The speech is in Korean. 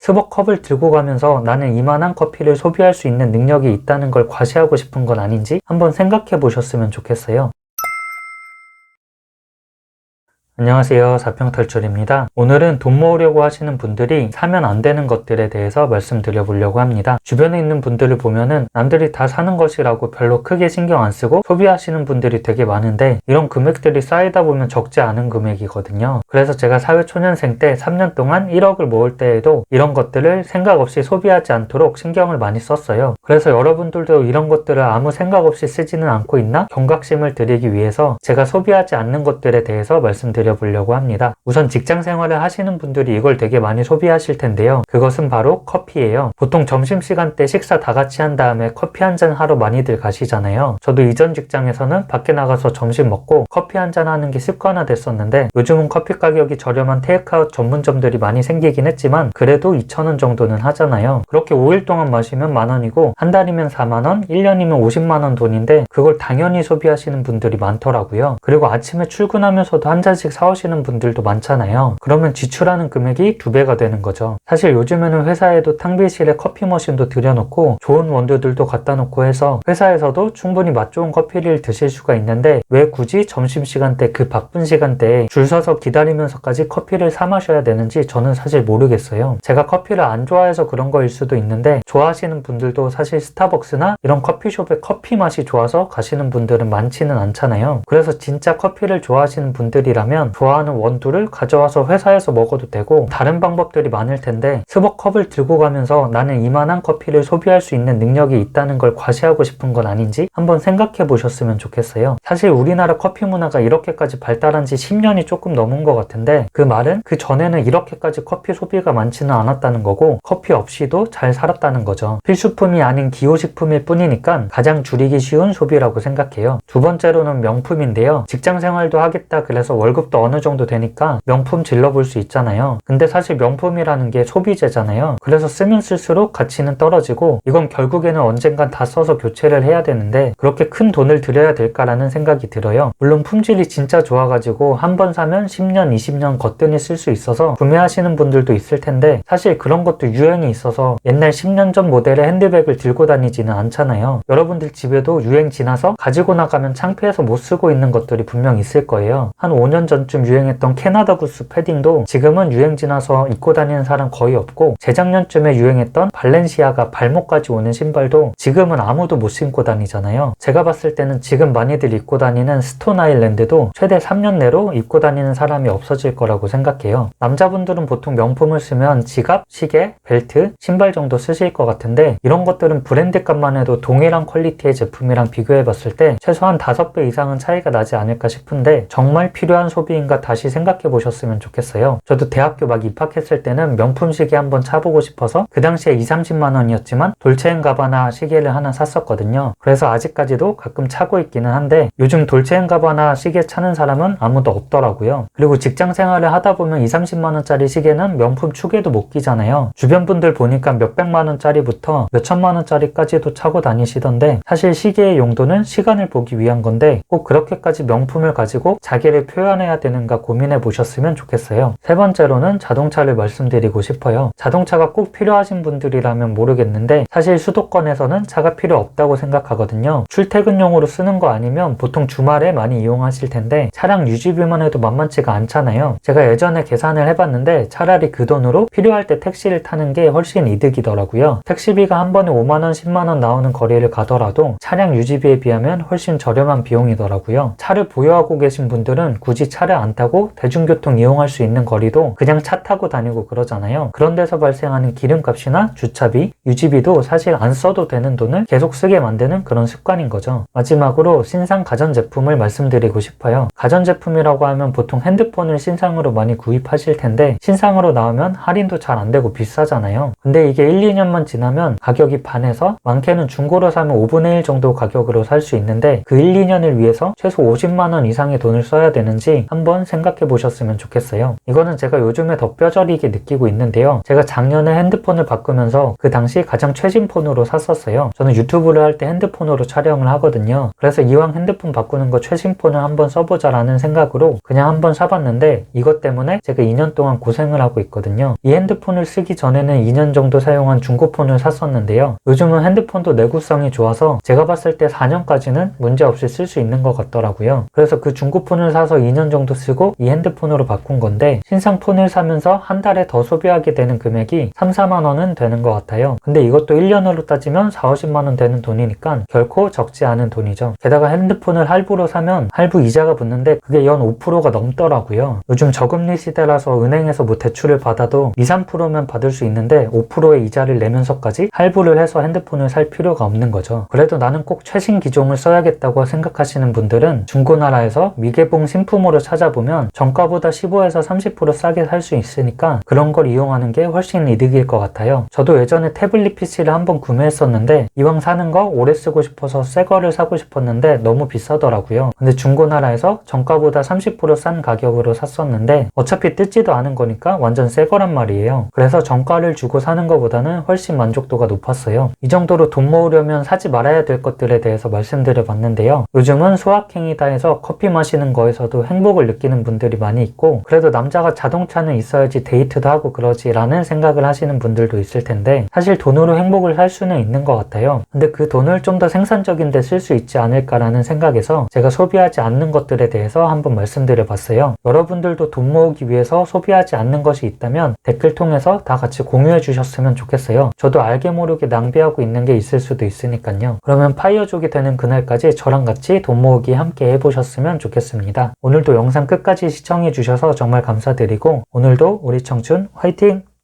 스벅컵을 들고 가면서 나는 이만한 커피를 소비할 수 있는 능력이 있다는 걸 과시하고 싶은 건 아닌지 한번 생각해 보셨으면 좋겠어요. 안녕하세요. 사평탈출입니다. 오늘은 돈 모으려고 하시는 분들이 사면 안 되는 것들에 대해서 말씀드려 보려고 합니다. 주변에 있는 분들을 보면은 남들이 다 사는 것이라고 별로 크게 신경 안 쓰고 소비하시는 분들이 되게 많은데, 이런 금액들이 쌓이다 보면 적지 않은 금액이거든요. 그래서 제가 사회초년생 때 3년 동안 1억을 모을 때에도 이런 것들을 생각 없이 소비하지 않도록 신경을 많이 썼어요. 그래서 여러분들도 이런 것들을 아무 생각 없이 쓰지는 않고 있나 경각심을 드리기 위해서 제가 소비하지 않는 것들에 대해서 말씀드려 보려고 합니다. 우선 직장 생활을 하시는 분들이 이걸 되게 많이 소비하실 텐데요. 그것은 바로 커피예요. 보통 점심시간 때 식사 다 같이 한 다음에 커피 한잔 하러 많이들 가시잖아요. 저도 이전 직장에서는 밖에 나가서 점심 먹고 커피 한잔 하는 게 습관화 됐었는데, 요즘은 커피 가격이 저렴한 테이크아웃 전문점들이 많이 생기긴 했지만 그래도 2,000원 정도는 하잖아요. 그렇게 5일 동안 마시면 만원이고 한 달이면 4만원, 1년이면 50만원 돈인데 그걸 당연히 소비하시는 분들이 많더라고요. 그리고 아침에 출근하면서도 한 잔씩 사오시는 분들도 많잖아요. 그러면 지출하는 금액이 2배가 되는 거죠. 사실 요즘에는 회사에도 탕비실에 커피 머신도 들여놓고 좋은 원두들도 갖다 놓고 해서 회사에서도 충분히 맛 좋은 커피를 드실 수가 있는데, 왜 굳이 점심시간대 그 바쁜 시간대에 줄 서서 기다리면서까지 커피를 사 마셔야 되는지 저는 사실 모르겠어요. 제가 커피를 안 좋아해서 그런 거일 수도 있는데, 좋아하시는 분들도 사실 스타벅스나 이런 커피숍에 커피 맛이 좋아서 가시는 분들은 많지는 않잖아요. 그래서 진짜 커피를 좋아하시는 분들이라면 좋아하는 원두를 가져와서 회사에서 먹어도 되고 다른 방법들이 많을 텐데, 스벅컵을 들고 가면서 나는 이만한 커피를 소비할 수 있는 능력이 있다는 걸 과시하고 싶은 건 아닌지 한번 생각해 보셨으면 좋겠어요. 사실 우리나라 커피 문화가 이렇게까지 발달한 지 10년이 조금 넘은 것 같은데, 그 말은 그 전에는 이렇게까지 커피 소비가 많지는 않았다는 거고 커피 없이도 잘 살았다는 거죠. 필수품이 아닌 기호식품일 뿐이니까 가장 줄이기 쉬운 소비라고 생각해요. 두 번째로는 명품인데요. 직장 생활도 하겠다 그래서 월급도 어느 정도 되니까 명품 질러볼 수 있잖아요. 근데 사실 명품이라는 게 소비재잖아요. 그래서 쓰면 쓸수록 가치는 떨어지고 이건 결국에는 언젠간 다 써서 교체를 해야 되는데 그렇게 큰 돈을 들여야 될까라는 생각이 들어요. 물론 품질이 진짜 좋아가지고 한 번 사면 10년, 20년 거뜬히 쓸 수 있어서 구매하시는 분들도 있을 텐데, 사실 그런 것도 유행이 있어서 옛날 10년 전 모델의 핸드백을 들고 다니지는 않잖아요. 여러분들 집에도 유행 지나서 가지고 나가면 창피해서 못 쓰고 있는 것들이 분명 있을 거예요. 한 5년 전쯤 유행했던 캐나다 구스 패딩도 지금은 유행 지나서 입고 다니는 사람 거의 없고, 재작년쯤에 유행했던 발렌시아가 발목까지 오는 신발도 지금은 아무도 못 신고 다니잖아요. 제가 봤을 때는 지금 많이들 입고 다니는 스톤 아일랜드도 최대 3년 내로 입고 다니는 사람이 없어질 거라고 생각해요. 남자분들은 보통 명품을 쓰면 지갑, 시계, 벨트, 신발 정도 쓰실 것 같은데, 이런 것들은 브랜드 값만 해도 동일한 퀄리티의 제품이랑 비교해 봤을 때 최소한 5배 이상은 차이가 나지 않을까 싶은데, 정말 필요한 소비인가 다시 생각해 보셨으면 좋겠어요. 저도 대학교 막 입학했을 때는 명품 시계 한번 차보고 싶어서 그 당시에 20-30만 원이었지만 돌체앤가바나 시계를 하나 샀었거든요. 그래서 아직까지도 가끔 차고 있기는 한데, 요즘 돌체앤가바나 시계 차는 사람은 아무도 없더라고요. 그리고 직장 생활을 하다 보면 20-30만 원짜리 시계는 명품 축에도 못 끼잖아요. 주변 분들 보니까 몇백만 원짜리부터 몇천만 원짜리까지도 차고 다니시던데, 사실 시계의 용도는 시간을 보기 위한 건데 꼭 그렇게까지 명품을 가지고 자기를 표현해야 되는가 고민해 보셨으면 좋겠어요. 세 번째로는 자동차를 말씀드리고 싶어요. 자동차가 꼭 필요하신 분들이라면 모르겠는데 사실 수도권에서는 차가 필요 없다고 생각하거든요. 출퇴근용으로 쓰는 거 아니면 보통 주말에 많이 이용하실 텐데 차량 유지비만 해도 만만치가 않잖아요. 제가 예전에 계산을 해봤는데 차라리 그 돈으로 필요할 때 택시를 타는 게 훨씬 이득이더라고요. 택시비가 한 번에 5만원, 10만원 나오는 거리를 가더라도 차량 유지비에 비하면 훨씬 저렴한 비용이더라고요. 차를 보유하고 계신 분들은 굳이 차를 안 타고 대중교통 이용할 수 있는 거리도 그냥 차 타고 다니고 그러잖아요. 그런 데서 발생하는 기름값이나 주차비, 유지비도 사실 안 써도 되는 돈을 계속 쓰게 만드는 그런 습관인 거죠. 마지막으로 신상 가전제품을 말씀드리고 싶어요. 가전제품이라고 하면 보통 핸드폰을 신상으로 많이 구입하실 텐데 신상으로 나오면 할인도 잘 안 되고 비싸잖아요. 근데 이게 1-2년만 지나면 가격이 반에서 많게는 중고로 사면 5분의 1 정도 가격으로 살 수 있는데, 그 1-2년을 위해서 최소 50만원 이상의 돈을 써야 되는지 한번 생각해 보셨으면 좋겠어요. 이거는 제가 요즘에 더 뼈저리게 느끼고 있는데요. 제가 작년에 핸드폰을 바꾸면서 그 당시 가장 최신 폰으로 샀었어요. 저는 유튜브를 할 때 핸드폰으로 촬영을 하거든요. 그래서 이왕 핸드폰 바꾸는 거 최신 폰을 한번 써보자라는 생각으로 그냥 한번 사봤는데 이것 때문에 제가 2년 동안 고생을 하고 있거든요. 이 핸드폰을 쓰기 전에는 2년 정도 사용한 중고폰을 샀었는데요. 요즘은 핸드폰도 내구성이 좋아서 제가 봤을 때 4년까지는 문제없이 쓸 수 있는 것 같더라고요. 그래서 그 중고폰을 사서 2년 정도 쓰고 이 핸드폰으로 바꾼 건데 신상 폰을 사면서 한 달에 더 소비하게 되는 금액이 3, 4만 원은 되는 것 같아요. 근데 이것도 1년으로 따지면 4, 50만 원 되는 돈이니까 결코 적지 않은 돈이죠. 게다가 핸드폰을 할부로 사면 할부 이자가 붙는데 그게 연 5%가 넘더라고요. 요즘 저금리 시대라서 은행에서 뭐 대출을 받아도 2, 3%면 받을 수 있는데 5%의 이자를 내면서까지 할부를 해서 핸드폰을 살 필요가 없는 거죠. 그래도 나는 꼭 최신 기종을 써야겠다고 생각하시는 분들은 중고나라에서 미개봉 신품으로 찾아보면 정가보다 15에서 30% 싸게 살 수 있으니까 그런 걸 이용하는 게 훨씬 이득일 것 같아요. 저도 예전에 태블릿 PC를 한번 구매했었는데 이왕 사는 거 오래 쓰고 싶어서 새 거를 사고 싶었는데 너무 비싸더라고요. 근데 중고나라에서 정가보다 30% 싼 가격으로 샀었는데 어차피 뜯지도 않은 거니까 완전 새 거란 말이에요. 그래서 정가를 주고 사는 것보다는 훨씬 만족도가 높았어요. 이 정도로 돈 모으려면 사지 말아야 될 것들에 대해서 말씀드려 봤는데요. 요즘은 소확행이다 해서 커피 마시는 거에서도 행복을 느끼는 분들이 많이 있고 그래도 남자가 자동차는 있어야지 데이트도 하고 그러지 라는 생각을 하시는 분들도 있을 텐데 사실 돈으로 행복을 살 수는 있는 것 같아요. 근데 그 돈을 좀 더 생산적인 데 쓸 수 있지 않을까라는 생각에서 제가 소비하지 않는 것들에 대해서 한번 말씀드려 봤어요. 여러분들도 돈 모으기 위해서 소비하지 않는 것이 있다면 댓글 통해서 다 같이 공유해 주셨으면 좋겠어요. 저도 알게 모르게 낭비하고 있는 게 있을 수도 있으니까요. 그러면 파이어족이 되는 그날까지 저랑 같이 돈 모으기 함께 해보셨으면 좋겠습니다. 오늘도 영상 끝까지 시청해 주셔서 정말 감사드리고 오늘도 우리 청춘 화이팅!